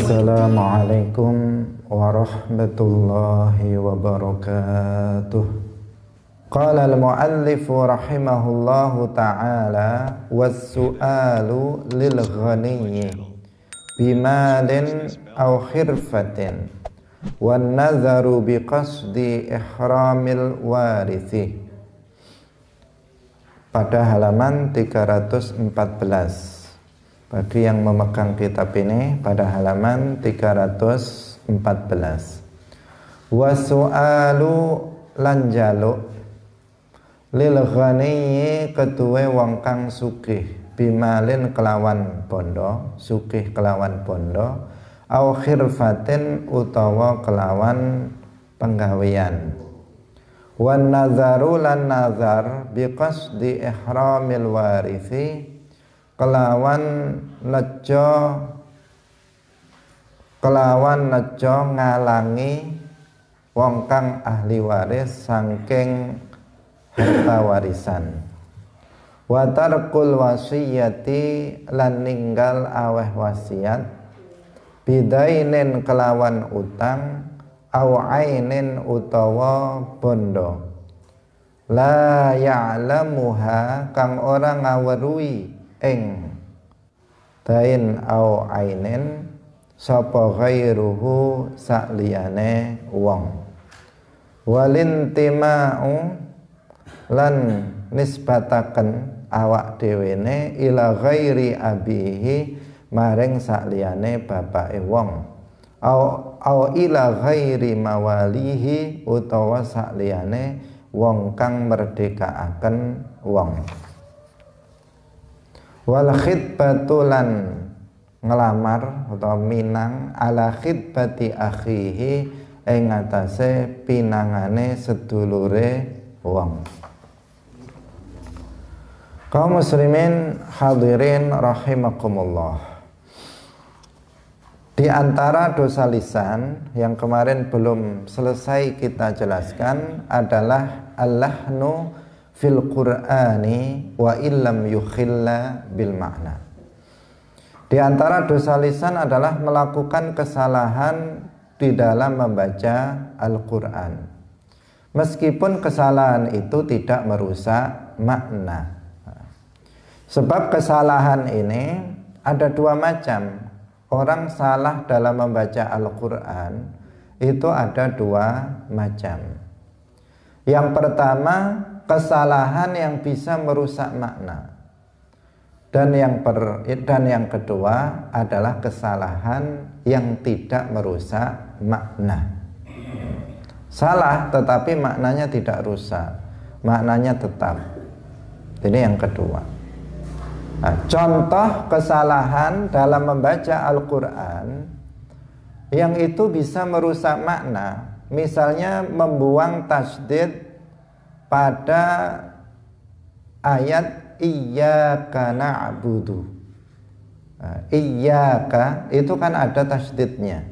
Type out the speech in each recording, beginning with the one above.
Assalamualaikum warahmatullahi wabarakatuh. Qala al-muallifu rahimahullahu ta'ala was-su'alu lil ghaniyyi bimalin aw khirfatin wan nazaru biqasdi ihramil warithi. Pada halaman 314. Bagi yang memegang kitab ini pada halaman 314. Wasu'alu lan jaluk lil ghaniyyi ketuwe wong kang sugih bimalin kelawan bondo, sugih kelawan bondo, au khirfatin utawa kelawan penggawean. Wan nazaru lan nazar biqasdi ihramil warithi kelawan nejo ngalangi wong kang ahli waris saking harta warisan. Wa tarkul wasiyati lan ninggal aweh wasiat bidainin kelawan utang au ainin utawa bondo la ya'lamuha kang ora ngaweruhi ing dain au ainin sapa ghairuhu sakliyane wong. Walintima'u lan nisbataken awak dhewene ila ghairi abihi maring sakliyane bapake wong au ila ghairi mawalihi utawa sakliyane wong kang merdekaaken wong. Wal khitbatu lan ngelamar atau minang ala khitbati akhihi ing atase pinangane sedulure wong. Kaum muslimin hadirin rahimakumullah. Di antara dosa lisan yang kemarin belum selesai kita jelaskan adalah al-lahnu fil Qur'ani wa illam yukhilla bil ma'na. Di antara dosa lisan adalah melakukan kesalahan di dalam membaca Al-Qur'an. Meskipun kesalahan itu tidak merusak makna. Sebab kesalahan ini ada dua macam. Orang salah dalam membaca Al-Qur'an itu ada dua macam. Yang pertama, kesalahan yang bisa merusak makna, dan yang kedua adalah kesalahan yang tidak merusak makna. Salah tetapi maknanya tidak rusak, maknanya tetap. Ini yang kedua. Nah, contoh kesalahan dalam membaca Al-Quran yang itu bisa merusak makna, misalnya membuang tasydid pada ayat iyyaka na'budu. Iyyaka itu kan ada tasydidnya.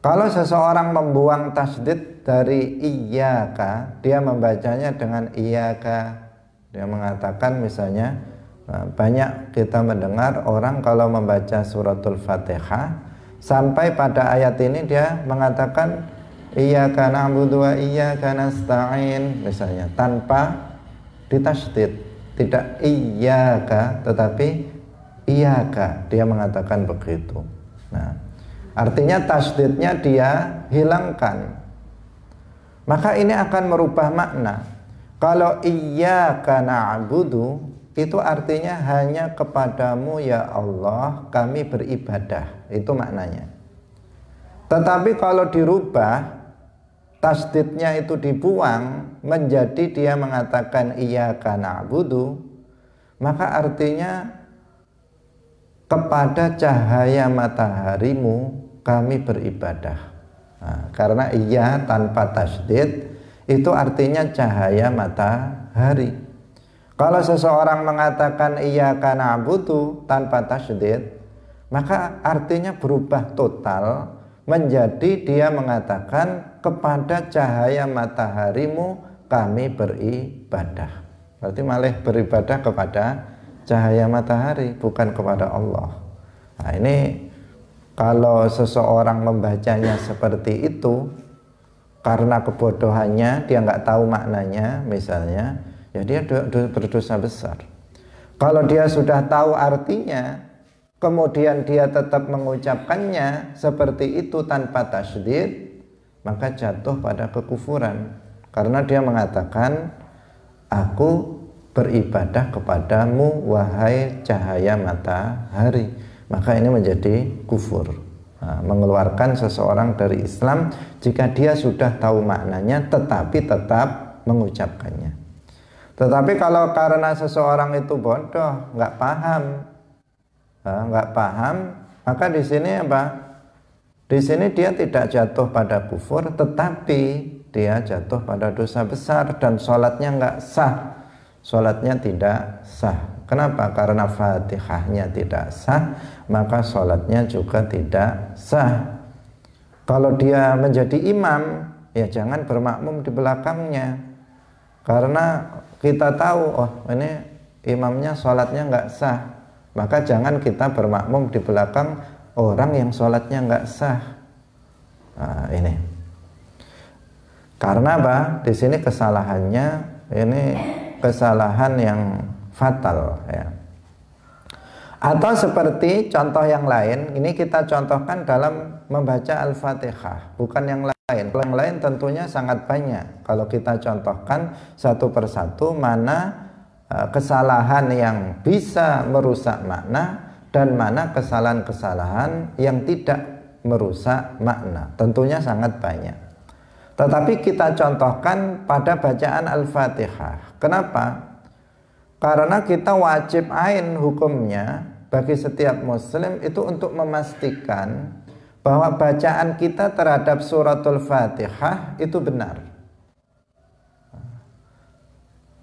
Kalau seseorang membuang tasydid dari iyyaka, dia membacanya dengan iyyaka. Dia mengatakan misalnya, banyak kita mendengar orang kalau membaca suratul Fatihah sampai pada ayat ini dia mengatakan iyyaka na'budu wa iyyaka nasta'in misalnya, tanpa ditasydid, tidak iyyaka tetapi iyyaka, dia mengatakan begitu. Nah, artinya tasydidnya dia hilangkan, maka ini akan merubah makna. Kalau iyyaka na'budu itu artinya hanya kepadamu ya Allah kami beribadah, itu maknanya. Tetapi kalau dirubah, tasdidnya itu dibuang menjadi dia mengatakan iyyaka na'budu, maka artinya kepada cahaya mataharimu kami beribadah. Nah, karena iya tanpa tasdid itu artinya cahaya matahari. Kalau seseorang mengatakan iyyaka na'budu tanpa tasydid, maka artinya berubah total menjadi dia mengatakan kepada cahaya mataharimu kami beribadah. Berarti malah beribadah kepada cahaya matahari, bukan kepada Allah. Nah, ini Kalau seseorang membacanya seperti itu karena kebodohannya, dia nggak tahu maknanya misalnya, ya dia berdosa besar. Kalau dia sudah tahu artinya, kemudian dia tetap mengucapkannya seperti itu tanpa tasydid, maka jatuh pada kekufuran. Karena dia mengatakan, aku beribadah kepadamu wahai cahaya matahari. Maka ini menjadi kufur, mengeluarkan seseorang dari Islam jika dia sudah tahu maknanya tetapi tetap mengucapkannya. Tetapi kalau karena seseorang itu bodoh, nggak paham, maka di sini apa? Di sini dia tidak jatuh pada kufur, tetapi dia jatuh pada dosa besar dan sholatnya nggak sah, sholatnya tidak sah. Kenapa? Karena Fatihahnya tidak sah, maka sholatnya juga tidak sah. Kalau dia menjadi imam, ya jangan bermakmum di belakangnya, karena kita tahu, oh ini imamnya sholatnya nggak sah, maka jangan kita bermakmum di belakang orang yang sholatnya nggak sah. Nah, ini karena apa? Di sini kesalahannya ini kesalahan yang fatal, ya. Atau seperti contoh yang lain, ini kita contohkan dalam membaca Al-Fatihah, bukan yang lain. Yang lain tentunya sangat banyak. Kalau kita contohkan satu persatu mana kesalahan yang bisa merusak makna dan mana kesalahan-kesalahan yang tidak merusak makna, tentunya sangat banyak. Tetapi kita contohkan pada bacaan Al-Fatihah. Kenapa? Karena kita wajib ain hukumnya bagi setiap muslim itu untuk memastikan bahwa bacaan kita terhadap suratul Fatihah itu benar.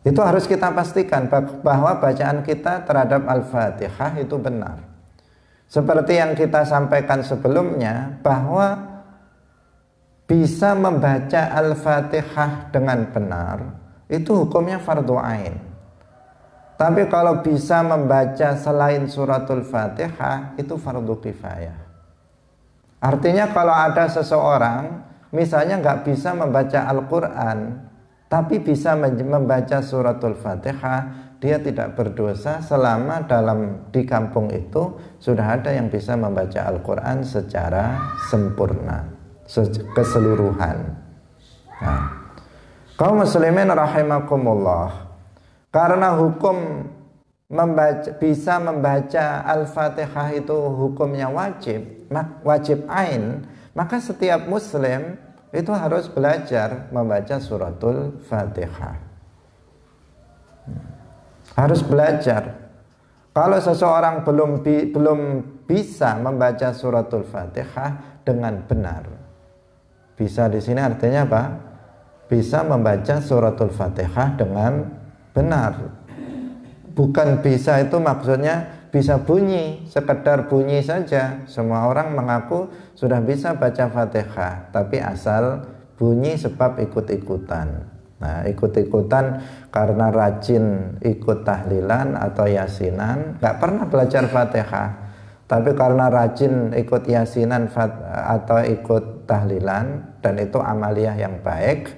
Itu harus kita pastikan bahwa bacaan kita terhadap Al-Fatihah itu benar. Seperti yang kita sampaikan sebelumnya, bahwa bisa membaca Al-Fatihah dengan benar itu hukumnya fardhu ain. Tapi kalau bisa membaca selain suratul Fatihah itu fardhu kifayah. Artinya kalau ada seseorang misalnya nggak bisa membaca Al-Quran tapi bisa membaca suratul Fatihah, dia tidak berdosa selama di kampung itu sudah ada yang bisa membaca Al-Quran secara sempurna, keseluruhan. Nah, kaum muslimin rahimakumullah, karena hukum bisa membaca Al-Fatihah itu hukumnya wajib ain, maka setiap muslim itu harus belajar membaca suratul Fatihah. Harus belajar. Kalau seseorang belum bisa membaca suratul Fatihah dengan benar, bisa di sini artinya apa? Bisa membaca suratul Fatihah dengan benar. Bukan bisa itu maksudnya bisa bunyi, sekedar bunyi saja. Semua orang mengaku sudah bisa baca Fatihah, tapi asal bunyi sebab ikut-ikutan. Nah, ikut-ikutan karena rajin ikut tahlilan atau yasinan, nggak pernah belajar Fatihah. Tapi karena rajin ikut yasinan atau ikut tahlilan, dan itu amaliyah yang baik,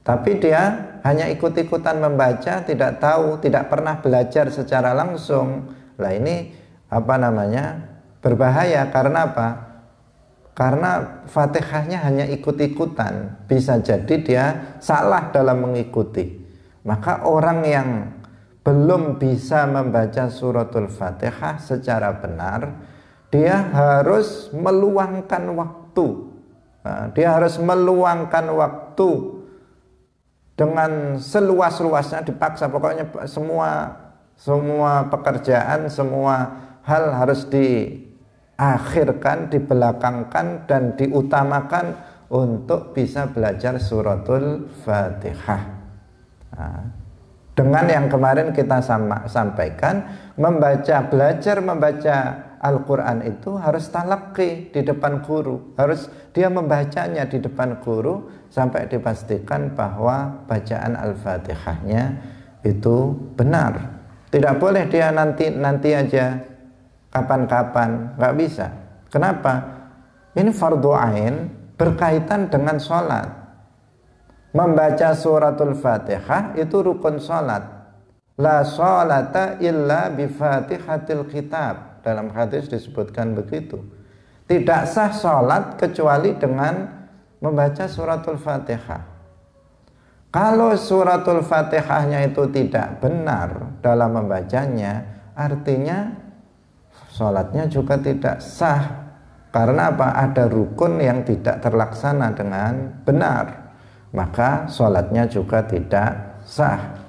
tapi dia hanya ikut-ikutan membaca, tidak tahu, tidak pernah belajar secara langsung. Lah ini berbahaya. Karena apa? Karena Fatihahnya hanya ikut-ikutan, bisa jadi dia salah dalam mengikuti. Maka orang yang belum bisa membaca suratul Fatihah secara benar, dia harus meluangkan waktu. Dia harus meluangkan waktu dengan seluas-luasnya, dipaksa. Pokoknya semua pekerjaan, semua hal harus diakhirkan, dibelakangkan dan diutamakan untuk bisa belajar suratul Fatihah. Dengan yang kemarin kita sampaikan, belajar membaca Al-Quran itu harus talaqi di depan guru, harus dia membacanya di depan guru sampai dipastikan bahwa bacaan Al-Fatihahnya itu benar. Tidak boleh dia nanti aja, kapan-kapan, nggak bisa. Kenapa? Ini fardhu ain berkaitan dengan sholat. Membaca suratul Fatihah itu rukun sholat. La sholata illa bi fatihatil kitab. Dalam hadis disebutkan begitu. Tidak sah sholat kecuali dengan membaca suratul Fatihah. Kalau suratul Fatihahnya itu tidak benar dalam membacanya, artinya sholatnya juga tidak sah. Karena apa? Ada rukun yang tidak terlaksana dengan benar, maka sholatnya juga tidak sah.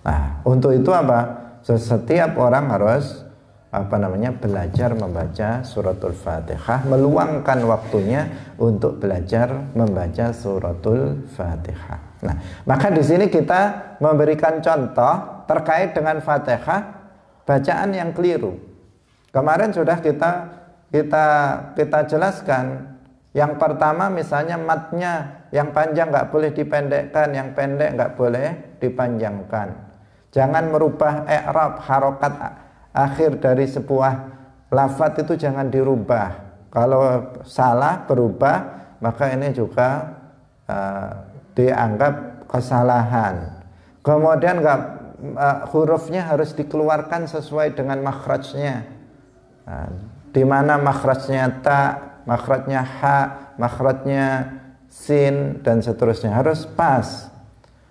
Nah, untuk itu apa? Setiap orang harus belajar membaca suratul Fatihah, meluangkan waktunya untuk belajar membaca suratul Fatihah. Nah, maka di sini kita memberikan contoh terkait dengan Fatihah, bacaan yang keliru. Kemarin sudah kita jelaskan. Yang pertama misalnya matnya yang panjang nggak boleh dipendekkan, yang pendek nggak boleh dipanjangkan. Jangan merubah i'rab, harokat akhir dari sebuah lafadz itu jangan dirubah. Kalau salah berubah, maka ini juga dianggap kesalahan. Kemudian hurufnya harus dikeluarkan sesuai dengan makhrajnya. Di mana makhrajnya ta, makhrajnya ha, makhrajnya sin dan seterusnya harus pas.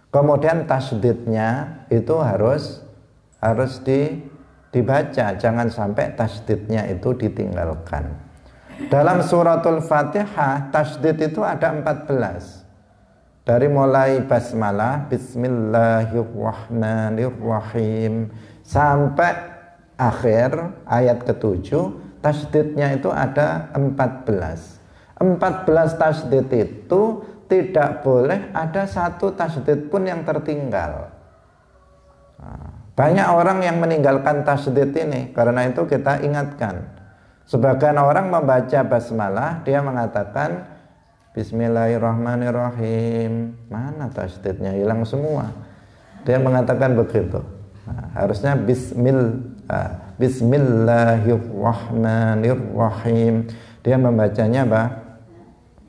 Kemudian tasydidnya itu harus dibaca, jangan sampai tasydidnya itu ditinggalkan. Dalam suratul Fatihah tasydid itu ada 14. Dari mulai basmalah bismillahirrahmanirrahim sampai akhir ayat ke-7, tasydidnya itu ada 14. 14 tasydid itu tidak boleh ada satu tasydid pun yang tertinggal. Banyak orang yang meninggalkan tasydid ini, karena itu kita ingatkan. Sebagian orang membaca basmalah, dia mengatakan bismillahirrahmanirrahim, mana tasydidnya, hilang semua. Dia mengatakan begitu. Harusnya bismillahirrahmanirrahim. Dia membacanya apa?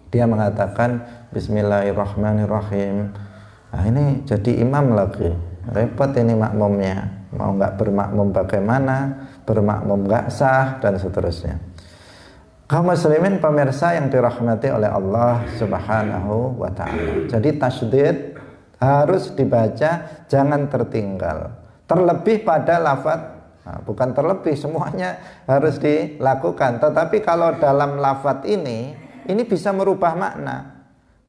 Dia mengatakan bismillahirrahmanirrahim. Nah, ini jadi imam lagi. Repot ini makmumnya. Mau nggak bermakmum bagaimana? Bermakmum nggak sah dan seterusnya. Kaum muslimin pemirsa yang dirahmati oleh Allah Subhanahu wa taala. Jadi tasydid harus dibaca, jangan tertinggal. Terlebih pada lafadz, bukan terlebih, semuanya harus dilakukan. Tetapi kalau dalam lafadz ini bisa merubah makna.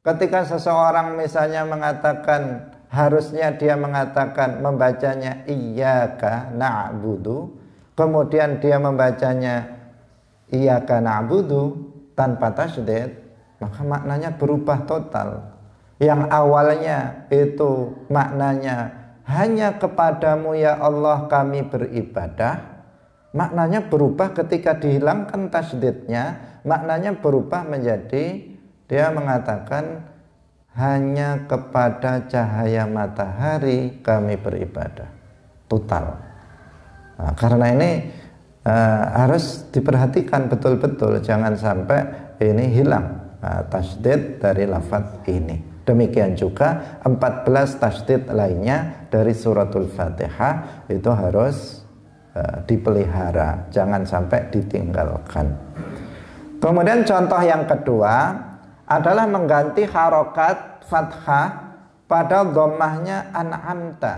Ketika seseorang misalnya mengatakan, harusnya dia mengatakan membacanya iyyaka na'budu, kemudian dia membacanya iyyaka na'budu tanpa tasydid, maka maknanya berubah total. Yang awalnya itu maknanya hanya kepadamu ya Allah kami beribadah, maknanya berubah ketika dihilangkan tasydidnya, maknanya berubah menjadi dia mengatakan hanya kepada cahaya matahari kami beribadah. Total. Nah, karena ini harus diperhatikan betul-betul, jangan sampai ini hilang tasydid dari lafadz ini. Demikian juga 14 tasydid lainnya dari suratul Fatihah itu harus dipelihara, jangan sampai ditinggalkan. Kemudian contoh yang kedua adalah mengganti harokat fathah pada dhammahnya an'amta.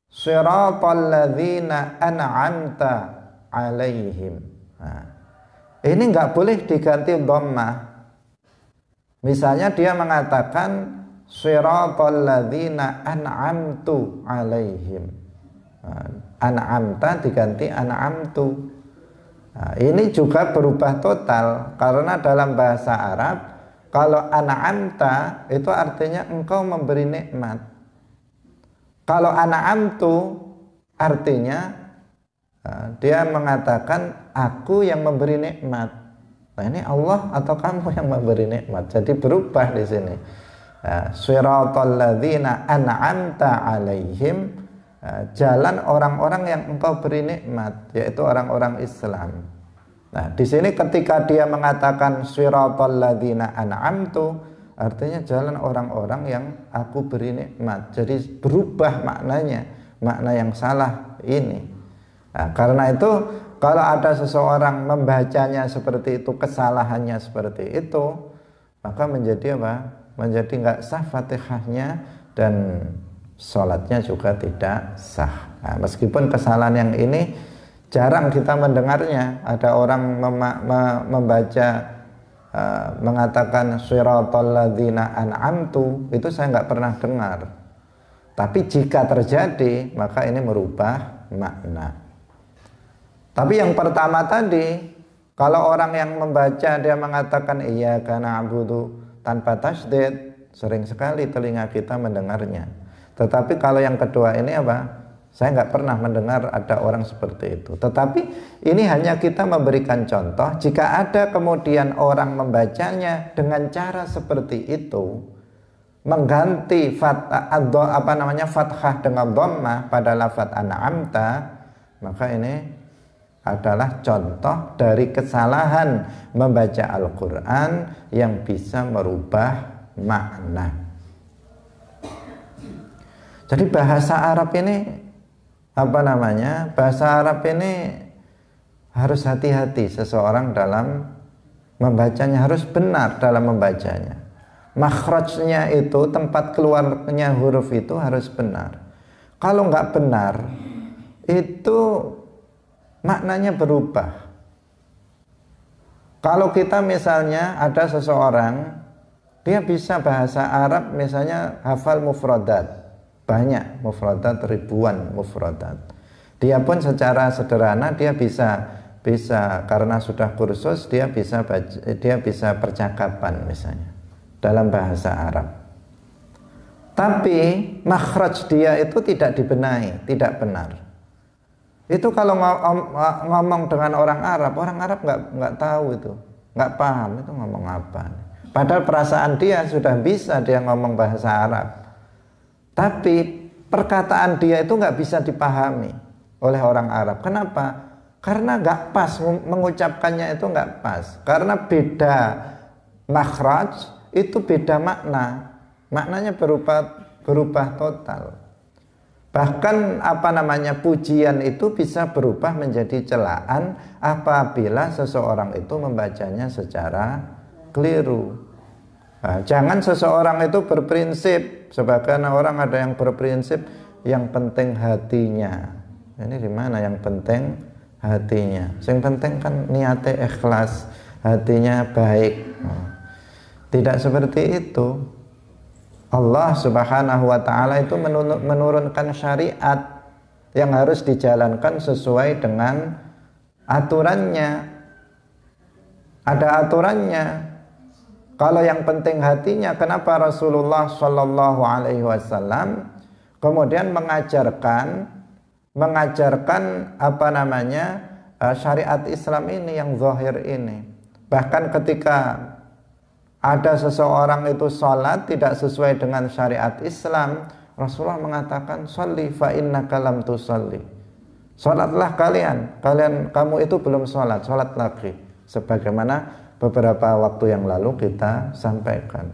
Shiratal ladzina an'amta alaihim. Nah, ini enggak boleh diganti dhammah. Misalnya dia mengatakan shiratal ladzina an'amtu alaihim. An'amta diganti an'amtu. Nah, ini juga berubah total, karena dalam bahasa Arab kalau an'amta itu artinya engkau memberi nikmat. Kalau an'amtu artinya dia mengatakan aku yang memberi nikmat. Nah, ini Allah atau kamu yang memberi nikmat. Jadi berubah di sini. Shiratal ladzina an'amta alaihim, jalan orang-orang yang engkau beri nikmat, yaitu orang-orang Islam. Nah, di sini ketika dia mengatakan shiratal ladzina an'amtu, artinya jalan orang-orang yang aku beri nikmat. Jadi berubah maknanya, makna yang salah ini. Nah, karena itu kalau ada seseorang membacanya seperti itu, kesalahannya seperti itu, maka menjadi apa? Menjadi nggak sah Fatihahnya dan sholatnya juga tidak sah. Nah, meskipun kesalahan yang ini jarang kita mendengarnya. Ada orang membaca mengatakan shiratal ladzina an'amtu, itu saya nggak pernah dengar. Tapi jika terjadi, maka ini merubah makna. Tapi yang pertama tadi, kalau orang yang membaca dia mengatakan iyyaka na'budu tanpa tasydid, sering sekali telinga kita mendengarnya. Tetapi kalau yang kedua ini apa? Saya nggak pernah mendengar ada orang seperti itu. Tetapi ini hanya kita memberikan contoh. Jika ada kemudian orang membacanya dengan cara seperti itu, mengganti fathah dengan dhammah pada lafadz an'amta, maka ini adalah contoh dari kesalahan membaca Al-Quran yang bisa merubah makna. Jadi bahasa Arab ini bahasa Arab ini harus hati-hati seseorang dalam membacanya, harus benar dalam membacanya. Makhrajnya itu, tempat keluarnya huruf itu harus benar. Kalau nggak benar, itu maknanya berubah. Kalau kita misalnya ada seseorang, dia bisa bahasa Arab misalnya hafal mufradat, banyak mufradat, ribuan mufradat. Dia pun secara sederhana dia bisa karena sudah kursus dia bisa percakapan misalnya dalam bahasa Arab. Tapi makhraj dia itu tidak dibenahi, tidak benar. Itu kalau ngomong dengan orang Arab nggak tahu itu, nggak paham itu ngomong apa. Padahal perasaan dia sudah bisa dia ngomong bahasa Arab, tapi perkataan dia itu nggak bisa dipahami oleh orang Arab. Kenapa? Karena nggak pas, mengucapkannya itu nggak pas. Karena beda makhraj, itu beda makna, maknanya berubah total. Bahkan pujian itu bisa berubah menjadi celaan apabila seseorang itu membacanya secara keliru. Nah, jangan seseorang itu berprinsip, sebagian orang ada yang berprinsip yang penting hatinya. Ini di mana yang penting hatinya? Yang penting kan niatnya ikhlas, hatinya baik. Tidak seperti itu. Allah Subhanahu wa ta'ala itu menurunkan syariat yang harus dijalankan sesuai dengan aturannya. Ada aturannya. Kalau yang penting hatinya, kenapa Rasulullah Shallallahu Alaihi Wasallam kemudian mengajarkan syariat Islam ini yang zahir ini. Bahkan ketika ada seseorang itu sholat tidak sesuai dengan syariat Islam, Rasulullah mengatakan sholli fa innaka lam tusalli. Sholatlah kamu itu belum sholat lagi. Sebagaimana beberapa waktu yang lalu kita sampaikan.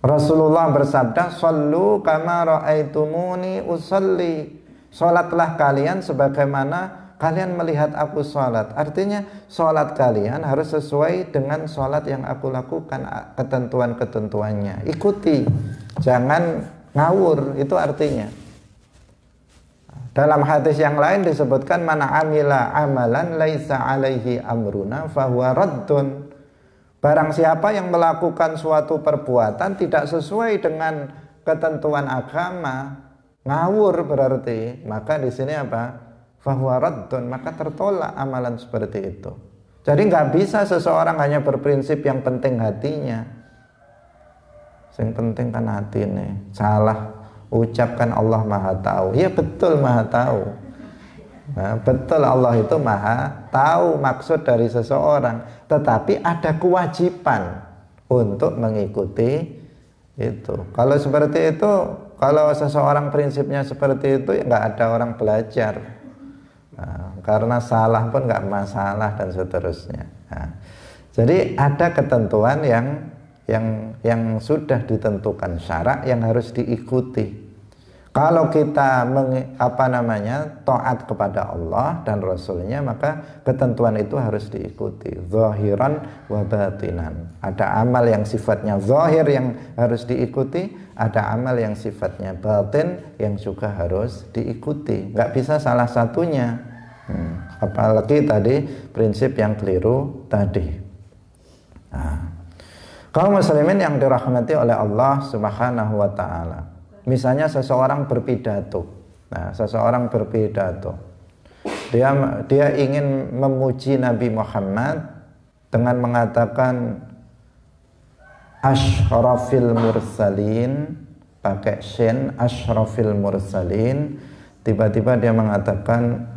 Rasulullah bersabda, shollu kama ra'aitumuni usalli. Sholatlah kalian sebagaimana kalian melihat aku sholat. Artinya sholat kalian harus sesuai dengan sholat yang aku lakukan, ketentuan-ketentuannya. Ikuti, jangan ngawur, itu artinya. Dalam hadis yang lain disebutkan man amila amalan laisa alaihi amruna fahuwa raddun. Barang siapa yang melakukan suatu perbuatan tidak sesuai dengan ketentuan agama, ngawur berarti, maka di sini apa? Fahuwa raddun, maka tertolak amalan seperti itu. Jadi nggak bisa seseorang hanya berprinsip yang penting hatinya. Yang penting kan hati nih. Salah ucapkan Allah Maha Tahu. Ya betul Maha Tahu. Nah, betul Allah itu Maha Tahu maksud dari seseorang. Tetapi ada kewajiban untuk mengikuti itu. Kalau seperti itu, kalau seseorang prinsipnya seperti itu, ya nggak ada orang belajar. karena salah pun nggak masalah dan seterusnya. Jadi ada ketentuan yang sudah ditentukan syarak yang harus diikuti. Kalau kita taat kepada Allah dan Rasulnya, maka ketentuan itu harus diikuti, zahiran wa batinan. Ada amal yang sifatnya zahir yang harus diikuti, ada amal yang sifatnya batin yang juga harus diikuti. Nggak bisa salah satunya. Apalagi tadi prinsip yang keliru tadi. Kaum muslimin yang dirahmati oleh Allah Subhanahu wa taala. Misalnya seseorang berpidato. Seseorang berpidato. Dia ingin memuji Nabi Muhammad dengan mengatakan asyrafil mursalin, pakai shin, asyrafil mursalin. Tiba-tiba dia mengatakan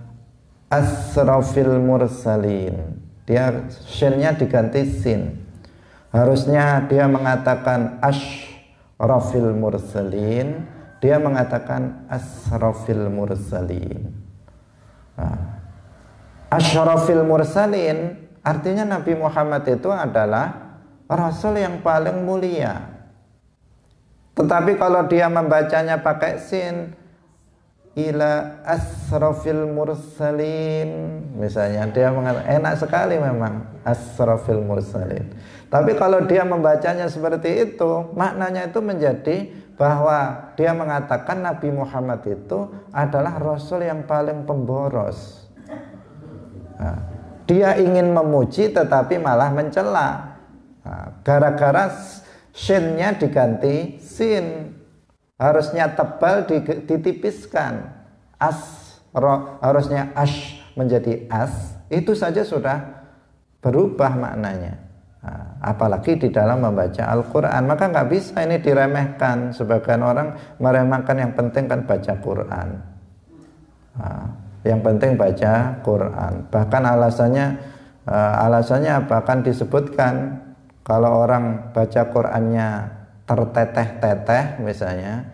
asrafil mursalin. Dia shinnya diganti sin. Harusnya dia mengatakan asyrafil mursalin, dia mengatakan asrafil mursalin. Asyrafil mursalin artinya Nabi Muhammad itu adalah Rasul yang paling mulia. Tetapi kalau dia membacanya pakai sin, ila asrafil mursalin, misalnya dia mengatakan, enak sekali memang asrafil mursalin. Tapi kalau dia membacanya seperti itu, maknanya itu menjadi bahwa dia mengatakan Nabi Muhammad itu adalah Rasul yang paling pemboros. Dia ingin memuji tetapi malah mencela. Gara-gara shinnya diganti sin, harusnya tebal ditipiskan. Harusnya ash menjadi as. Itu saja sudah berubah maknanya. Apalagi di dalam membaca Al-Quran. Maka nggak bisa ini diremehkan. Sebagian orang meremehkan, yang penting kan baca Quran. Yang penting baca Quran. Bahkan alasannya apa? Kan disebutkan kalau orang baca Qurannya terteteh-teteh misalnya,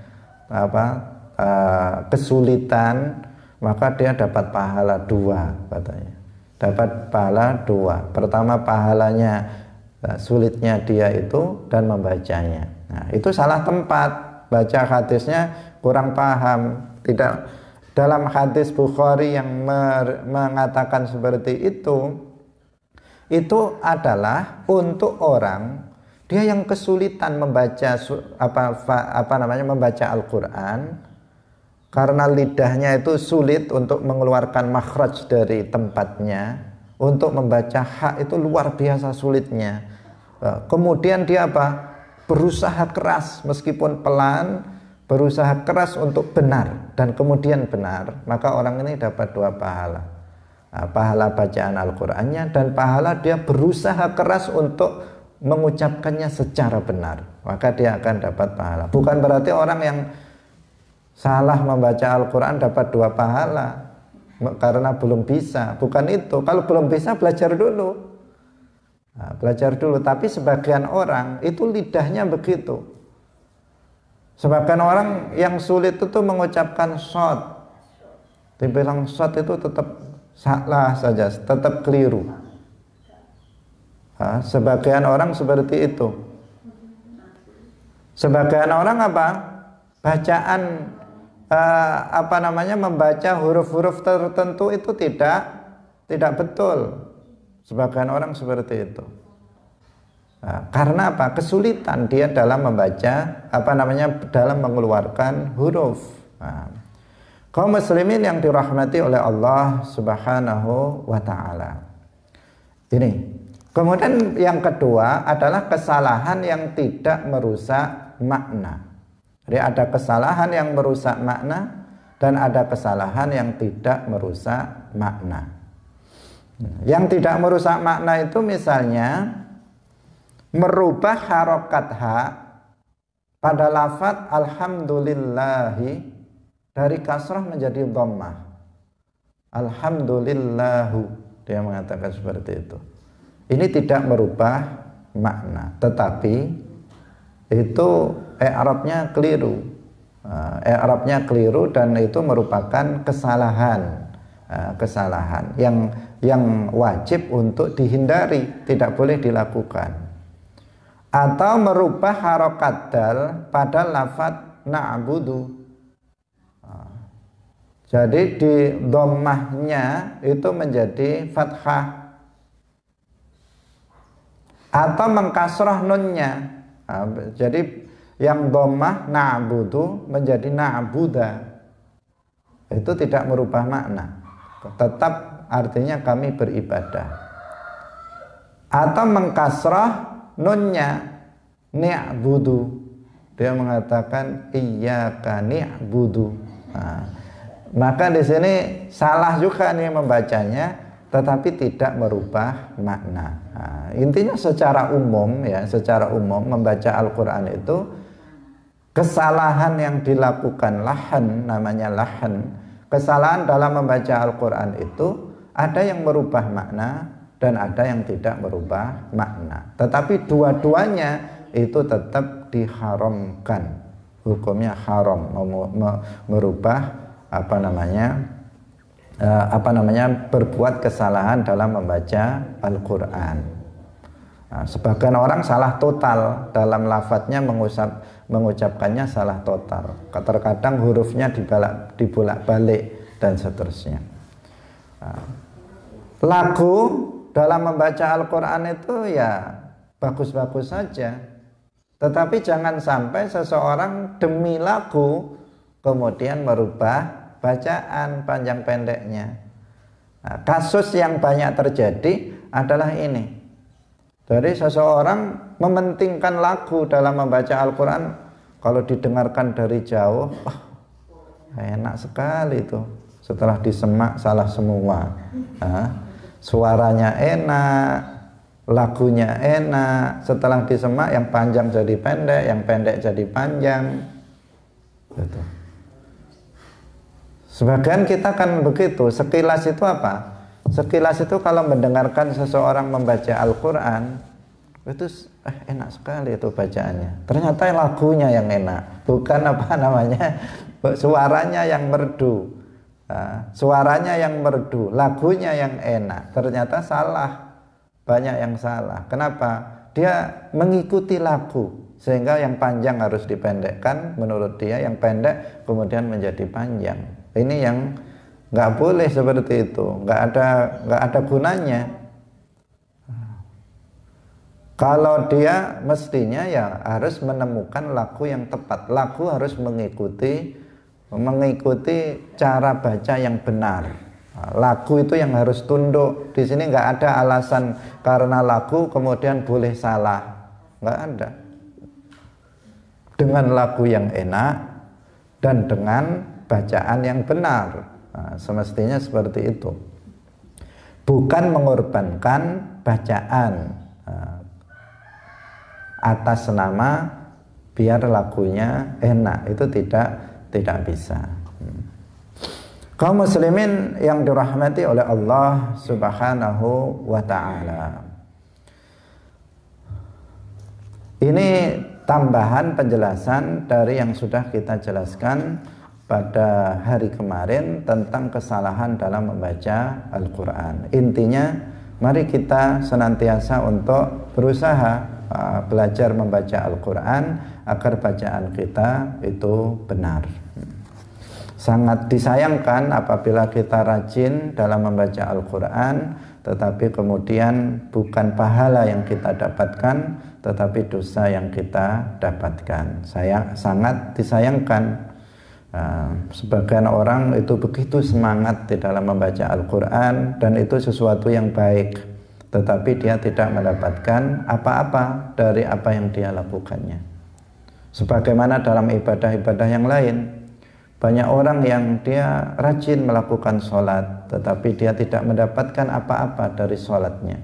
kesulitan, maka dia dapat pahala 2 katanya. Dapat pahala 2. Pertama pahalanya sulitnya dia itu dan membacanya. Itu salah tempat. Baca hadisnya kurang paham. Tidak dalam hadis Bukhari yang mengatakan seperti itu adalah untuk orang dia yang kesulitan membaca membaca Al-Quran karena lidahnya itu sulit untuk mengeluarkan makhraj dari tempatnya. Untuk membaca hak itu luar biasa sulitnya. Kemudian dia berusaha keras meskipun pelan, berusaha keras untuk benar dan kemudian benar, maka orang ini dapat 2 pahala. Pahala bacaan Al-Qur'annya dan pahala dia berusaha keras untuk mengucapkannya secara benar, maka dia akan dapat pahala. Bukan berarti orang yang salah membaca Al-Qur'an dapat 2 pahala karena belum bisa. Bukan itu. Kalau belum bisa belajar dulu. Belajar dulu. Tapi sebagian orang itu lidahnya begitu. Sebagian orang yang sulit itu mengucapkan shot. Dibilang shot itu tetap salah saja, tetap keliru. Sebagian orang seperti itu. Sebagian orang bacaan membaca huruf-huruf tertentu itu tidak betul. Sebagian orang seperti itu. Karena kesulitan dia dalam membaca dalam mengeluarkan huruf. Kaum muslimin yang dirahmati oleh Allah Subhanahu wa taala. Ini. Kemudian yang kedua adalah kesalahan yang tidak merusak makna. Jadi ada kesalahan yang merusak makna dan ada kesalahan yang tidak merusak makna. Yang tidak merusak makna itu misalnya merubah harokat ha pada lafadz alhamdulillahi dari kasrah menjadi dhammah. Alhamdulillahu, dia mengatakan seperti itu. Ini tidak merubah makna, tetapi itu i'rabnya keliru. I'rabnya keliru dan itu merupakan kesalahan. kesalahan yang wajib untuk dihindari, tidak boleh dilakukan. Atau merubah harokat dal pada lafadz na'budu. Jadi di dhammahnya itu menjadi fathah, atau mengkasrah nunnya. Jadi yang dhammah na'budu menjadi na'buda. Itu tidak merubah makna, tetap artinya kami beribadah. Atau mengkasrah nunnya ni'budu, dia mengatakan iyyaka ni'budu. Maka di sini salah juga nih membacanya, tetapi tidak merubah makna. Intinya secara umum ya, secara umum membaca Al-Quran itu kesalahan yang dilakukan lahan, namanya lahan. Kesalahan dalam membaca Al-Quran itu ada yang merubah makna dan ada yang tidak merubah makna. Tetapi dua-duanya itu tetap diharamkan. Hukumnya haram, merubah berbuat kesalahan dalam membaca Al-Quran. Sebagian orang salah total dalam lafadznya, mengucapkannya salah total. Terkadang hurufnya dibolak-balik dan seterusnya. Lagu dalam membaca Al-Quran itu ya bagus-bagus saja, tetapi jangan sampai seseorang demi lagu kemudian merubah bacaan panjang pendeknya. Kasus yang banyak terjadi adalah ini. Jadi seseorang mementingkan lagu dalam membaca Al-Quran. Kalau didengarkan dari jauh, enak sekali itu. Setelah disemak salah semua. Suaranya enak, lagunya enak. Setelah disemak yang panjang jadi pendek, yang pendek jadi panjang. Gitu. Sebagian kita kan begitu, sekilas itu apa? Sekilas itu kalau mendengarkan seseorang membaca Al-Quran, itu enak sekali itu bacaannya. Ternyata lagunya yang enak, bukan suaranya yang merdu. Suaranya yang merdu, lagunya yang enak. Ternyata salah, banyak yang salah. Kenapa? Dia mengikuti lagu, sehingga yang panjang harus dipendekkan menurut dia, yang pendek kemudian menjadi panjang. Ini yang nggak boleh seperti itu, nggak ada gunanya. Kalau dia mestinya ya harus menemukan lagu yang tepat. Lagu harus mengikuti cara baca yang benar. Lagu itu yang harus tunduk. Di sini nggak ada alasan karena lagu kemudian boleh salah, nggak ada. Dengan lagu yang enak dan dengan bacaan yang benar, semestinya seperti itu. Bukan mengorbankan bacaan atas nama biar lagunya enak, itu tidak bisa. Kaum muslimin yang dirahmati oleh Allah Subhanahu wa ta'ala, ini tambahan penjelasan dari yang sudah kita jelaskan pada hari kemarin tentang kesalahan dalam membaca Al-Quran. Intinya, mari kita senantiasa untuk berusaha belajar membaca Al-Quran agar bacaan kita itu benar. Sangat disayangkan apabila kita rajin dalam membaca Al-Quran, tetapi kemudian bukan pahala yang kita dapatkan, tetapi dosa yang kita dapatkan. Sangat disayangkan. Sebagian orang itu begitu semangat di dalam membaca Al-Quran dan itu sesuatu yang baik, tetapi dia tidak mendapatkan apa-apa dari apa yang dia lakukannya. Sebagaimana dalam ibadah-ibadah yang lain, banyak orang yang dia rajin melakukan sholat, tetapi dia tidak mendapatkan apa-apa dari sholatnya.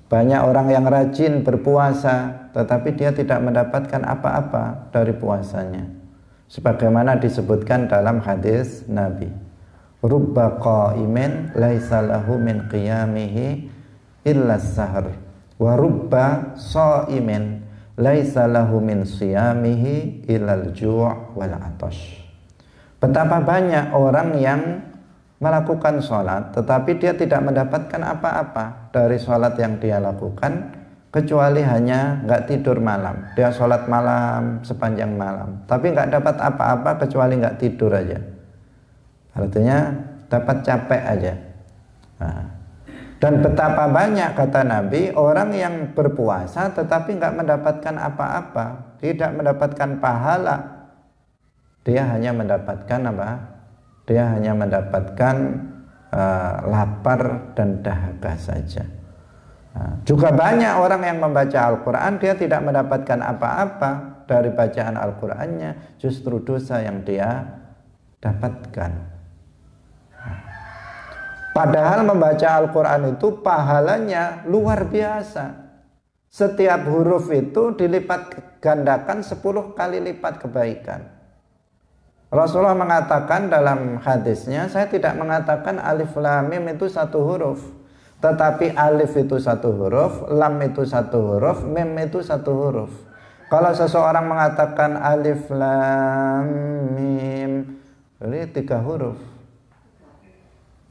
Banyak orang yang rajin berpuasa, tetapi dia tidak mendapatkan apa-apa dari puasanya. Sebagaimana disebutkan dalam hadis Nabi, rubba qa'imin laisa lahu min qiyamihi illa as-sahr wa rubba sha'imin laisa lahu min siyamihi illa al-ju' wal 'atash. Betapa banyak orang yang melakukan sholat, tetapi dia tidak mendapatkan apa-apa dari sholat yang dia lakukan, kecuali hanya nggak tidur malam. Dia sholat malam sepanjang malam, tapi nggak dapat apa-apa kecuali nggak tidur aja. Artinya dapat capek aja. Nah, dan betapa banyak, kata Nabi, orang yang berpuasa tetapi nggak mendapatkan apa-apa, tidak mendapatkan pahala. Dia hanya mendapatkan apa? Dia hanya mendapatkan lapar dan dahaga saja. Nah, juga banyak orang yang membaca Al-Quran, dia tidak mendapatkan apa-apa dari bacaan Al-Qurannya, justru dosa yang dia dapatkan. Padahal membaca Al-Quran itu pahalanya luar biasa. Setiap huruf itu dilipat gandakan 10 kali lipat kebaikan. Rasulullah mengatakan dalam hadisnya, saya tidak mengatakan alif lam mim itu satu huruf, tetapi alif itu satu huruf, lam itu satu huruf, mim itu satu huruf. Kalau seseorang mengatakan alif lam mim, ini 3 huruf,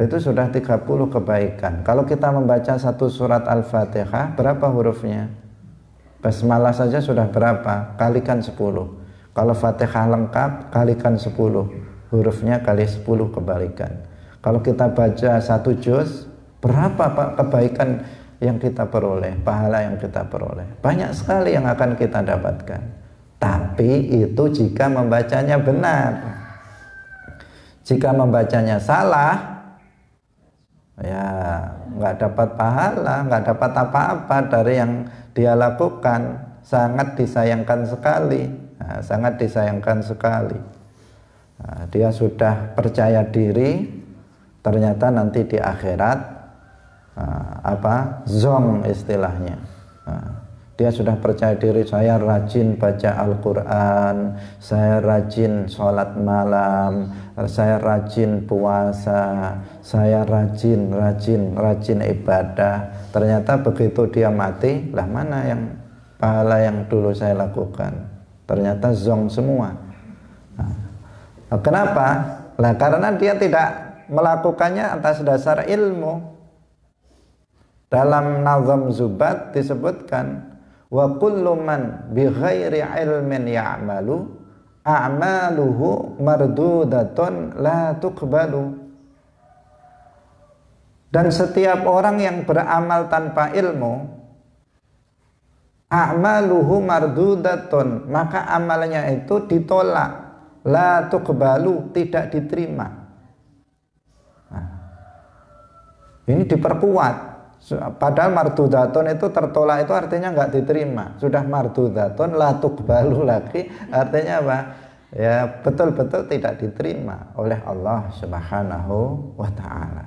itu sudah 30 kebaikan. Kalau kita membaca satu surat Al-Fatihah, berapa hurufnya? Basmalah saja sudah berapa? Kalikan 10. Kalau Fatihah lengkap, kalikan 10. Hurufnya kali 10 kebaikan. Kalau kita baca satu juz, berapa Pak kebaikan yang kita peroleh, pahala yang kita peroleh? Banyak sekali yang akan kita dapatkan. Tapi itu jika membacanya benar. Jika membacanya salah, ya nggak dapat pahala, nggak dapat apa-apa dari yang dia lakukan. Sangat disayangkan sekali. Nah, sangat disayangkan sekali. Nah, dia sudah percaya diri, ternyata nanti di akhirat zong istilahnya. Dia sudah percaya diri, saya rajin baca Al-Quran, saya rajin sholat malam, saya rajin puasa, saya rajin ibadah. Ternyata begitu dia mati, lah mana yang pahala yang dulu saya lakukan? Ternyata zong semua. Nah, kenapa? Nah, karena dia tidak melakukannya atas dasar ilmu. Dalam Nazam Zubat disebutkan, wa kullu man bi ghairi ilmin ya'malu a'maluhu mardudatun la tuqbalu. Dan setiap orang yang beramal tanpa ilmu, a'maluhu mardudatun, maka amalnya itu ditolak, la tuqbalu, tidak diterima. Nah, ini diperkuat. Padahal mardudatun itu tertolak, itu artinya nggak diterima. Sudah mardudatun la tuqbalu lagi, artinya apa? Ya betul-betul tidak diterima oleh Allah Subhanahu wa ta'ala.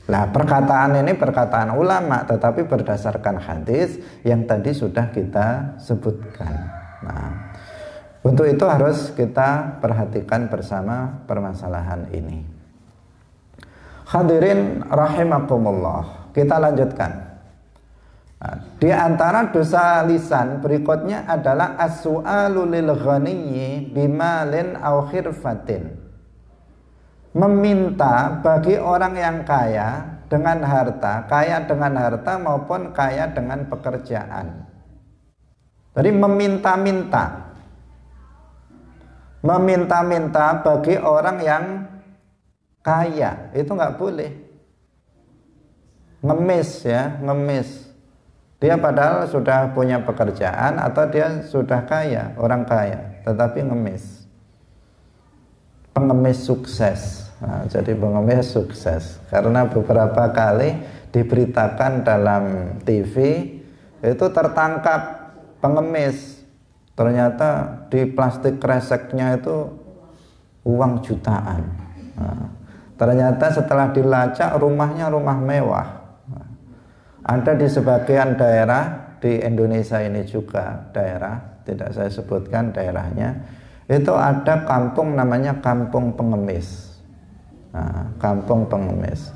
Nah, perkataan ini perkataan ulama, tetapi berdasarkan hadis yang tadi sudah kita sebutkan. Nah, untuk itu harus kita perhatikan bersama permasalahan ini. Hadirin rahimakumullah, kita lanjutkan. Nah, di antara dosa lisan berikutnya adalah as-su'alu lil ghaniyyi bimalin aw khirfatin. Meminta bagi orang yang kaya dengan harta, kaya dengan harta maupun kaya dengan pekerjaan. Jadi meminta-minta bagi orang yang kaya, itu nggak boleh. Ngemis ya, ngemis. Dia padahal sudah punya pekerjaan atau dia sudah kaya, orang kaya, tetapi ngemis. Pengemis sukses. Nah, jadi pengemis sukses karena beberapa kali diberitakan dalam TV itu tertangkap pengemis, ternyata di plastik kreseknya itu uang jutaan. Nah, ternyata setelah dilacak rumahnya rumah mewah. Nah, ada di sebagian daerah di Indonesia ini juga daerah, tidak saya sebutkan daerahnya, itu ada kampung namanya kampung pengemis. Nah, kampung pengemis.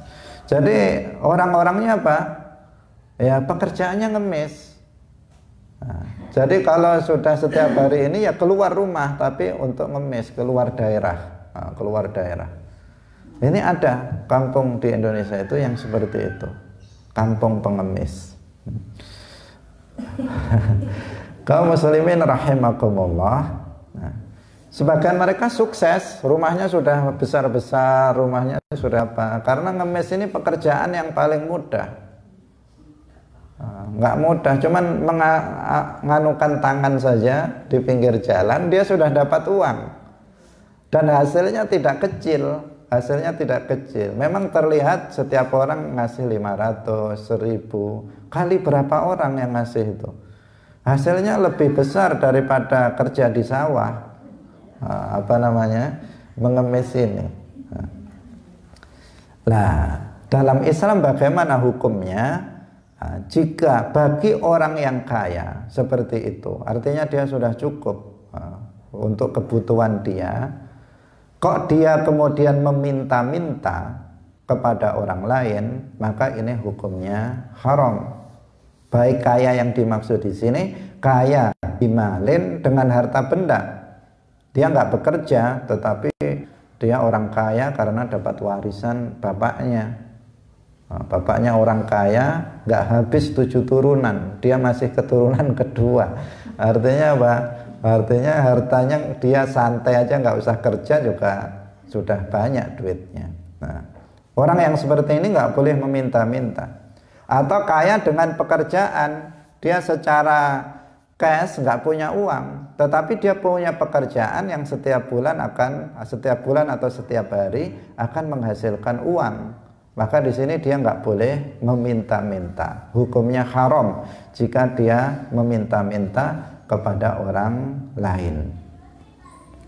Jadi orang-orangnya apa? Ya pekerjaannya ngemis. Nah, jadi kalau sudah setiap hari ini ya keluar rumah, tapi untuk ngemis, keluar daerah. Nah, keluar daerah. Ini ada kampung di Indonesia itu yang seperti itu, kampung pengemis. Kaum muslimin rahimakumullah. Nah, sebagian mereka sukses, rumahnya sudah besar-besar, rumahnya sudah apa? Karena ngemis ini pekerjaan yang paling mudah. Nggak mudah, cuman menganukan tangan saja di pinggir jalan, dia sudah dapat uang. Dan hasilnya tidak kecil. Hasilnya tidak kecil. Memang terlihat setiap orang ngasih 500, 1000. Kali berapa orang yang ngasih itu? Hasilnya lebih besar daripada kerja di sawah. Mengemis ini. Nah, dalam Islam bagaimana hukumnya? Jika bagi orang yang kaya seperti itu, artinya dia sudah cukup untuk kebutuhan dia, kok dia kemudian meminta-minta kepada orang lain, maka ini hukumnya haram. Baik kaya yang dimaksud di sini, kaya bimalin dengan harta benda. Dia nggak bekerja, tetapi dia orang kaya karena dapat warisan bapaknya. Bapaknya orang kaya, nggak habis 7 turunan, dia masih keturunan kedua. Artinya apa? Artinya hartanya dia santai aja, nggak usah kerja juga sudah banyak duitnya. Nah, orang yang seperti ini nggak boleh meminta-minta. Atau kaya dengan pekerjaan, dia secara cash nggak punya uang, tetapi dia punya pekerjaan yang setiap bulan atau setiap hari akan menghasilkan uang. Maka di sini dia nggak boleh meminta-minta. Hukumnya haram jika dia meminta-minta kepada orang lain.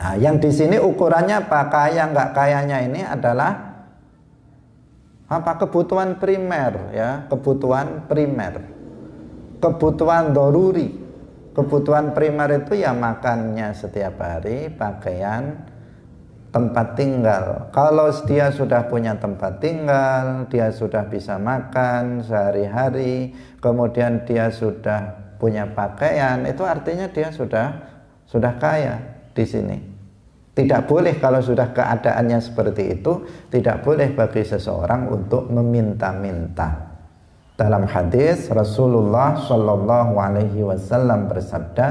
Nah, yang di sini ukurannya apa? Kaya nggak kayanya ini adalah apa? Kebutuhan primer, ya, kebutuhan primer, kebutuhan doruri. Kebutuhan primer itu ya makannya setiap hari, pakaian, tempat tinggal. Kalau dia sudah punya tempat tinggal, dia sudah bisa makan sehari-hari, kemudian dia sudah punya pakaian, itu artinya dia sudah kaya di sini. Tidak boleh kalau sudah keadaannya seperti itu, tidak boleh bagi seseorang untuk meminta-minta. Dalam hadis Rasulullah Shallallahu Alaihi Wasallam bersabda,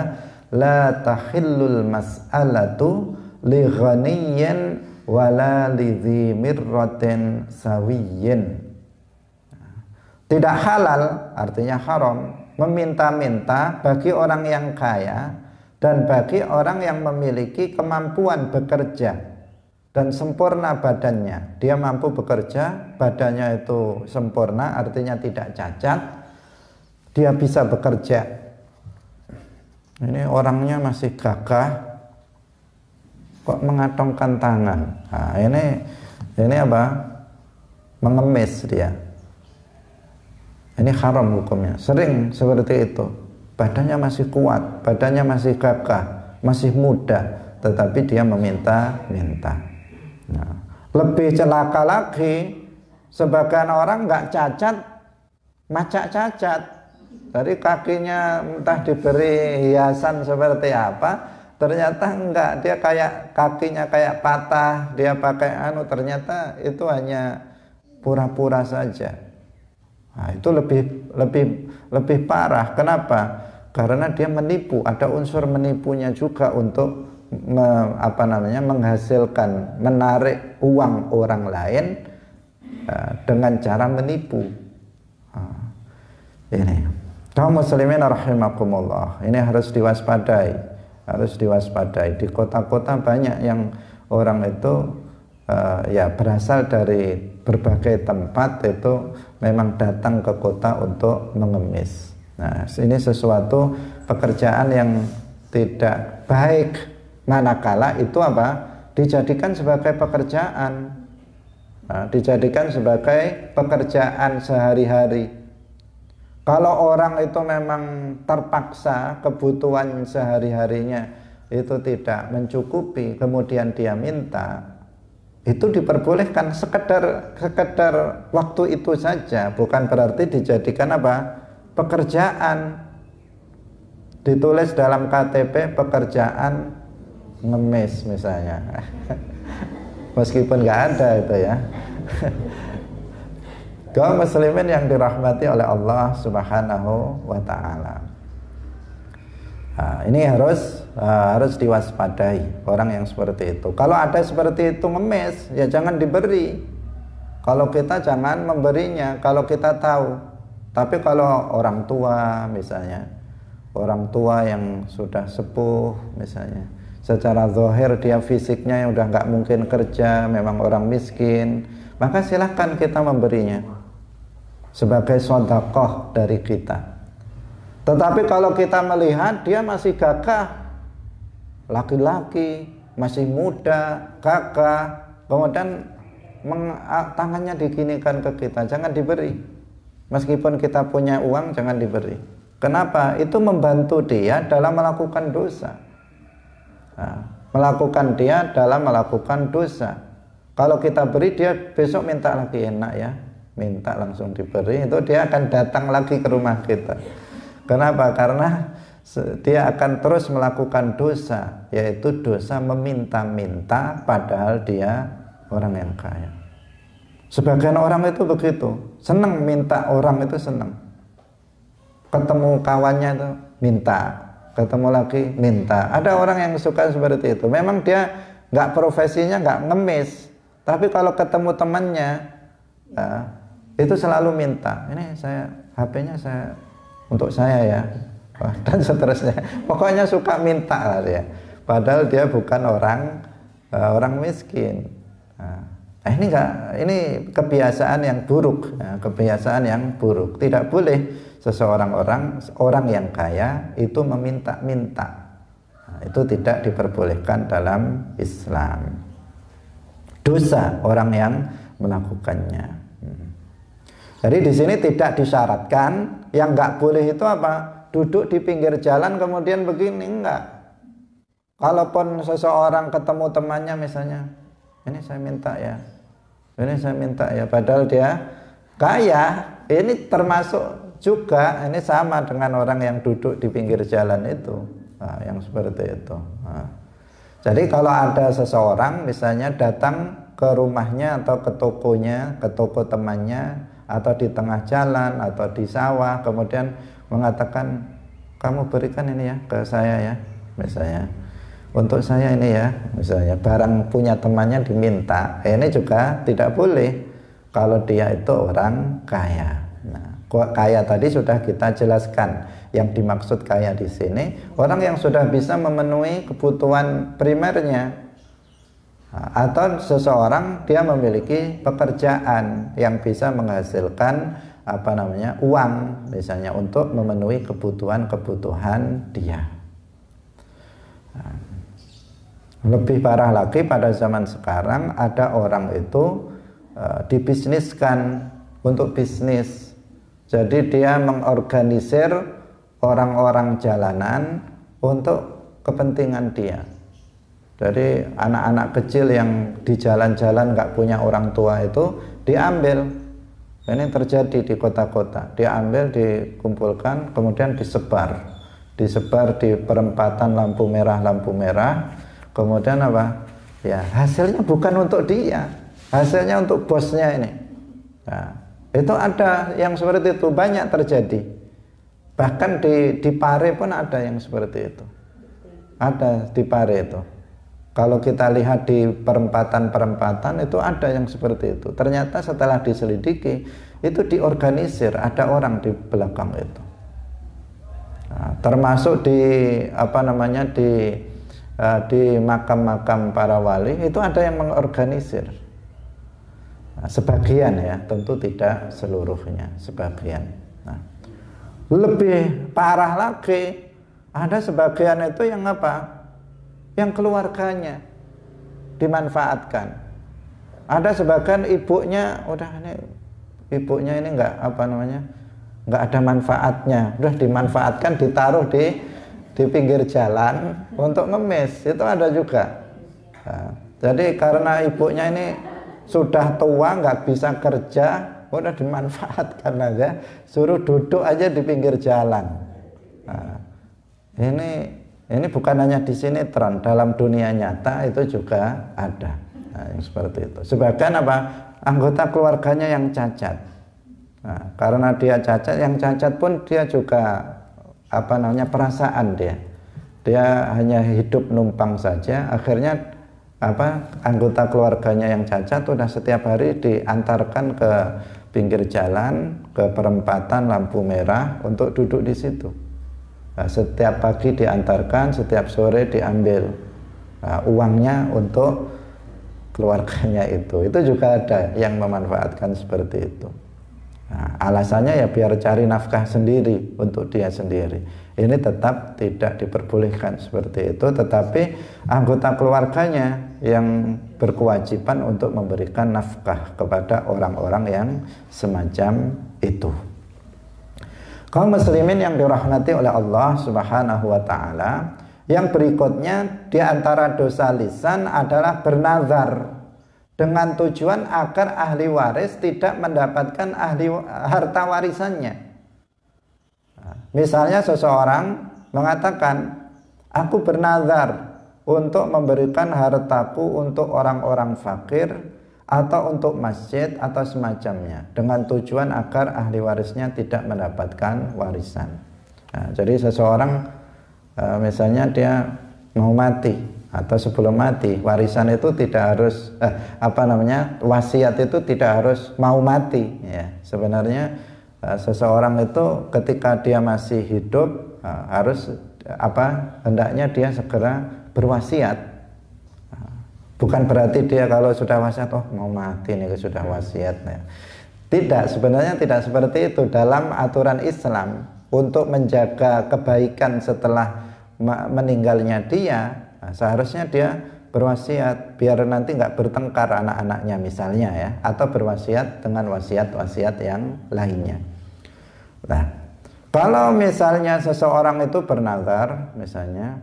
la tahillul mas'alatu li ghaniyyin wala li dzi mirratin sawiyyin. Tidak halal, artinya haram, meminta-minta bagi orang yang kaya dan bagi orang yang memiliki kemampuan bekerja dan sempurna badannya. Dia mampu bekerja, badannya itu sempurna, artinya tidak cacat, dia bisa bekerja. Ini orangnya masih gagah, kok mengatongkan tangan. Nah, ini apa? Mengemis dia. Ini haram hukumnya. Sering seperti itu. Badannya masih kuat, badannya masih gagah, masih muda, tetapi dia meminta-minta. Nah, lebih celaka lagi, sebagian orang nggak cacat, macak cacat. Dari kakinya entah diberi hiasan seperti apa, ternyata enggak, dia kayak kakinya kayak patah, dia pakai ternyata itu hanya pura-pura saja. Nah, itu lebih parah. Kenapa? Karena dia menipu, ada unsur menipunya juga untuk menghasilkan, menarik uang orang lain dengan cara menipu. Ini kaum muslimin rahimakumullah, ini harus diwaspadai. Harus diwaspadai. Di kota-kota banyak yang orang itu berasal dari berbagai tempat, itu memang datang ke kota untuk mengemis. Nah, ini sesuatu pekerjaan yang tidak baik, manakala itu dijadikan sebagai pekerjaan. Nah, dijadikan sebagai pekerjaan sehari-hari. Kalau orang itu memang terpaksa kebutuhan sehari-harinya itu tidak mencukupi, kemudian dia minta, itu diperbolehkan sekedar waktu itu saja, bukan berarti dijadikan pekerjaan. Ditulis dalam KTP pekerjaan ngemis misalnya. meskipun nggak ada itu ya. Kaum muslimin yang dirahmati oleh Allah Subhanahu wa taala. Nah, ini harus diwaspadai orang yang seperti itu. Kalau ada seperti itu ngemis, ya jangan diberi. Kalau kita jangan memberinya kalau kita tahu. Tapi kalau orang tua misalnya, orang tua yang sudah sepuh misalnya, secara zahir dia fisiknya yang udah nggak mungkin kerja, memang orang miskin, maka silahkan kita memberinya sebagai sedekah dari kita. Tetapi kalau kita melihat dia masih gagah, laki-laki, masih muda, gagah, kemudian tangannya diginikan ke kita, jangan diberi. Meskipun kita punya uang, jangan diberi. Kenapa? Itu membantu dia dalam melakukan dosa. Melakukan dia dalam melakukan dosa. Kalau kita beri, dia besok minta lagi, enak ya, minta langsung diberi, itu dia akan datang lagi ke rumah kita. Kenapa? Karena dia akan terus melakukan dosa, yaitu dosa meminta-minta padahal dia orang yang kaya. Sebagian orang itu begitu, senang minta, orang itu senang. Ketemu kawannya itu minta, ketemu lagi minta. Ada orang yang suka seperti itu. Memang dia nggak, profesinya nggak ngemis, tapi kalau ketemu temannya itu selalu minta. Ini saya, HP-nya saya untuk saya ya, dan seterusnya. Pokoknya suka minta lah dia. Padahal dia bukan orang miskin. Ini kebiasaan yang buruk, kebiasaan yang buruk. Tidak boleh orang yang kaya itu meminta-minta. Itu tidak diperbolehkan dalam Islam. Dosa orang yang melakukannya. Jadi di sini tidak disyaratkan. Yang nggak boleh itu apa? Duduk di pinggir jalan kemudian begini, enggak. Kalaupun seseorang ketemu temannya misalnya, ini saya minta ya, ini saya minta ya, padahal dia kaya, ini termasuk juga, ini sama dengan orang yang duduk di pinggir jalan itu, yang seperti itu. Jadi kalau ada seseorang misalnya datang ke rumahnya atau ke tokonya, ke toko temannya, atau di tengah jalan atau di sawah, kemudian mengatakan, kamu berikan ini ya ke saya ya, misalnya untuk saya ini ya, misalnya barang punya temannya diminta, ini juga tidak boleh kalau dia itu orang kaya. Nah, kaya tadi sudah kita jelaskan, yang dimaksud kaya di sini orang yang sudah bisa memenuhi kebutuhan primernya. Atau seseorang dia memiliki pekerjaan yang bisa menghasilkan uang misalnya untuk memenuhi kebutuhan dia. Lebih parah lagi pada zaman sekarang ada orang itu dibisniskan untuk bisnis. Jadi dia mengorganisir orang-orang jalanan untuk kepentingan dia. Jadi anak-anak kecil yang di jalan-jalan nggak punya orang tua itu diambil. Ini terjadi di kota-kota. Diambil, dikumpulkan, kemudian disebar di perempatan lampu merah. Kemudian apa? Ya hasilnya bukan untuk dia, hasilnya untuk bosnya ini. Nah, itu ada yang seperti itu, banyak terjadi. Bahkan di Pare pun ada yang seperti itu. Ada di Pare itu. Kalau kita lihat di perempatan-perempatan itu ada yang seperti itu. Ternyata setelah diselidiki itu diorganisir, ada orang di belakang itu. Nah, termasuk di di makam-makam para wali itu ada yang mengorganisir. Nah, sebagian ya, tentu tidak seluruhnya, sebagian. Nah, lebih parah lagi, ada sebagian itu yang yang keluarganya dimanfaatkan. Ada sebagian ibunya, ibunya ini nggak ada manfaatnya, udah dimanfaatkan, ditaruh di pinggir jalan untuk ngemis, itu ada juga. Nah, jadi karena ibunya ini sudah tua, nggak bisa kerja, udah dimanfaatkan aja, suruh duduk aja di pinggir jalan. Nah, ini bukan hanya di sinetron, dalam dunia nyata itu juga ada. Nah, yang seperti itu. Sebagian apa? Anggota keluarganya yang cacat. Nah, karena dia cacat, yang cacat pun dia juga apa namanya, perasaan dia hanya hidup numpang saja. Akhirnya apa, anggota keluarganya yang cacat sudah setiap hari diantarkan ke pinggir jalan, ke perempatan lampu merah untuk duduk di situ. Nah, setiap pagi diantarkan, setiap sore diambil uangnya untuk keluarganya itu juga ada yang memanfaatkan seperti itu. Nah, alasannya ya biar cari nafkah sendiri untuk dia sendiri. Ini tetap tidak diperbolehkan seperti itu, tetapi anggota keluarganya yang berkewajiban untuk memberikan nafkah kepada orang-orang yang semacam itu. Kaum muslimin yang dirahmati oleh Allah Subhanahu wa taala, yang berikutnya di antara dosa lisan adalah bernazar dengan tujuan agar ahli waris tidak mendapatkan harta warisannya. Misalnya seseorang mengatakan, aku bernazar untuk memberikan hartaku untuk orang-orang fakir atau untuk masjid atau semacamnya, dengan tujuan agar ahli warisnya tidak mendapatkan warisan. Nah, jadi seseorang misalnya dia mau mati atau sebelum mati, warisan itu tidak harus wasiat itu tidak harus mau mati ya. Sebenarnya seseorang itu ketika dia masih hidup harus hendaknya dia segera berwasiat. Bukan berarti dia kalau sudah wasiat mau mati nih sudah wasiat ya. Tidak, sebenarnya tidak seperti itu. Dalam aturan Islam, untuk menjaga kebaikan setelah meninggalnya dia, seharusnya dia berwasiat biar nanti nggak bertengkar anak-anaknya misalnya ya, atau berwasiat dengan wasiat-wasiat yang lainnya. Nah, kalau misalnya seseorang itu bernazar misalnya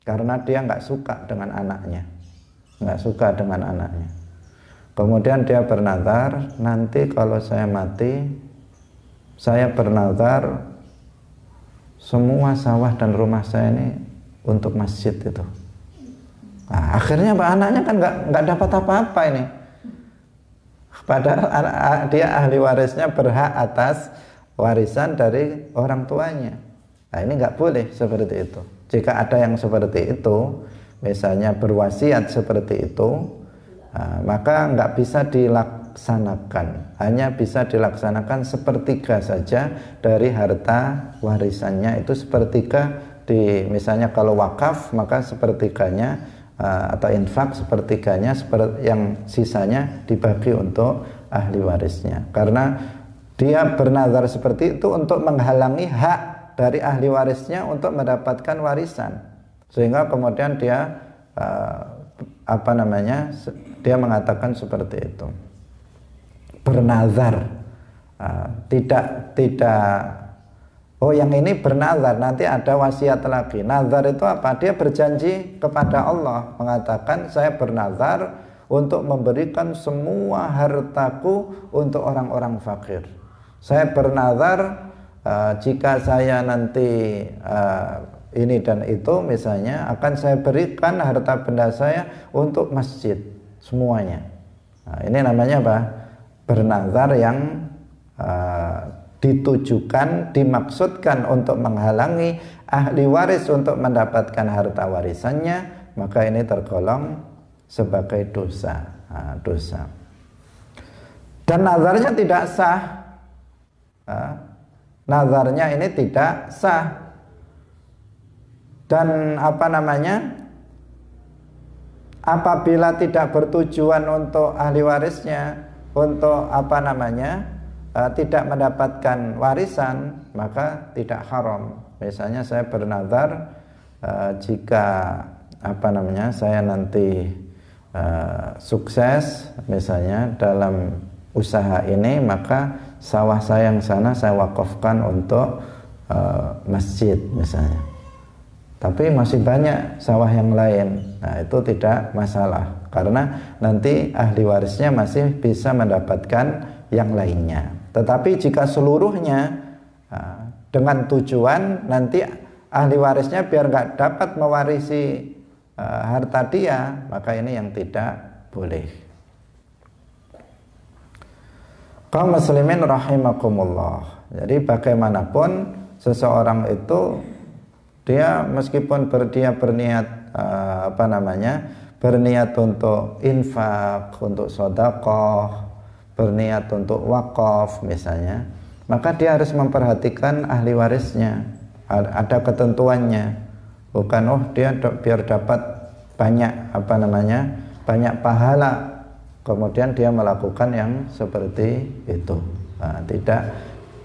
karena dia nggak suka dengan anaknya, kemudian dia bernazar, nanti kalau saya mati, saya bernazar semua sawah dan rumah saya ini untuk masjid itu. Nah, akhirnya anaknya kan nggak dapat apa-apa ini. Padahal dia ahli warisnya berhak atas warisan dari orang tuanya. Nah, ini nggak boleh seperti itu. Jika ada yang seperti itu, misalnya berwasiat seperti itu, maka nggak bisa dilaksanakan. Hanya bisa dilaksanakan sepertiga saja dari harta warisannya. Itu sepertiga misalnya kalau wakaf, maka sepertiganya atau infak sepertiganya, yang sisanya dibagi untuk ahli warisnya. Karena dia bernazar seperti itu untuk menghalangi hak dari ahli warisnya untuk mendapatkan warisan, sehingga kemudian dia dia mengatakan seperti itu, bernazar, tidak yang ini bernazar, nanti ada wasiat lagi. Nazar itu apa? Dia berjanji kepada Allah, mengatakan saya bernazar untuk memberikan semua hartaku untuk orang-orang fakir. Saya bernazar jika saya nanti ini dan itu misalnya, akan saya berikan harta benda saya untuk masjid semuanya. Nah, ini namanya apa? Bernazar yang ditujukan, dimaksudkan untuk menghalangi ahli waris untuk mendapatkan harta warisannya, maka ini tergolong sebagai dosa. Dosa. Dan nazarnya tidak sah. Nazarnya ini tidak sah. Dan apabila tidak bertujuan untuk ahli warisnya, untuk tidak mendapatkan warisan, maka tidak haram. Misalnya saya bernazar jika saya nanti sukses misalnya dalam usaha ini, maka sawah saya yang sana saya wakafkan untuk masjid misalnya. Tapi masih banyak sawah yang lain. Nah, itu tidak masalah karena nanti ahli warisnya masih bisa mendapatkan yang lainnya. Tetapi jika seluruhnya dengan tujuan nanti ahli warisnya biar nggak dapat mewarisi harta dia, maka ini yang tidak boleh. Kaum muslimin rahimakumullah. Jadi bagaimanapun seseorang itu dia meskipun dia berniat berniat untuk infak, untuk sedekah, berniat untuk wakaf misalnya, maka dia harus memperhatikan ahli warisnya. Ada ketentuannya. Bukan dia biar dapat banyak banyak pahala, kemudian dia melakukan yang seperti itu.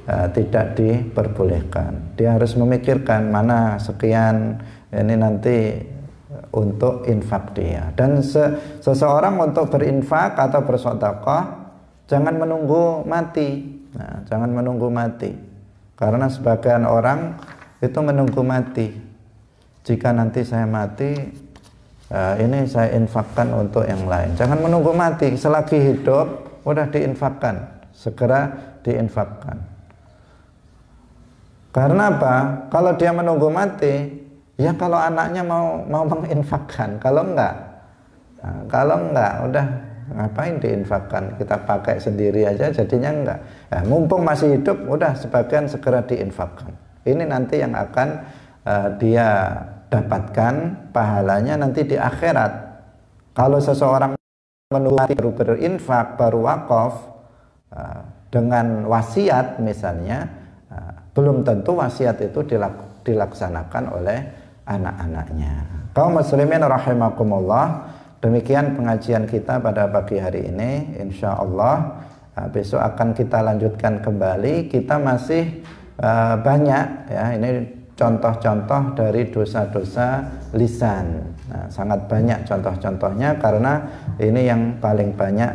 Tidak diperbolehkan. Dia harus memikirkan mana sekian ini nanti untuk infak dia. Dan seseorang untuk berinfak atau bersedekah jangan menunggu mati. Jangan menunggu mati. Karena sebagian orang itu menunggu mati. Jika nanti saya mati, ini saya infakkan untuk yang lain. Jangan menunggu mati, selagi hidup udah diinfakkan, segera diinfakkan. Karena apa? Kalau dia menunggu mati, ya kalau anaknya mau menginfakkan, kalau enggak, udah ngapain diinfakkan? Kita pakai sendiri aja, jadinya enggak. Mumpung masih hidup, udah sebagian segera diinfakkan. Ini nanti yang akan dia dapatkan pahalanya nanti di akhirat. Kalau seseorang menunggu baru berinfak, baru wakaf dengan wasiat misalnya, belum tentu wasiat itu dilaksanakan oleh anak-anaknya. Kaum muslimin rahimakumullah, demikian pengajian kita pada pagi hari ini. Insya Allah besok akan kita lanjutkan kembali. Kita masih banyak ya, ini contoh-contoh dari dosa-dosa lisan. Sangat banyak contoh-contohnya karena ini yang paling banyak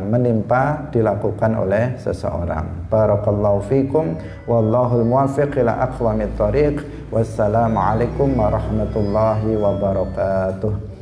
menimpa dilakukan oleh seseorang. Barakallahu fikum wallahul muwaffiq ila aqwamit thoriq. Wassalamualaikum warahmatullahi wabarakatuh.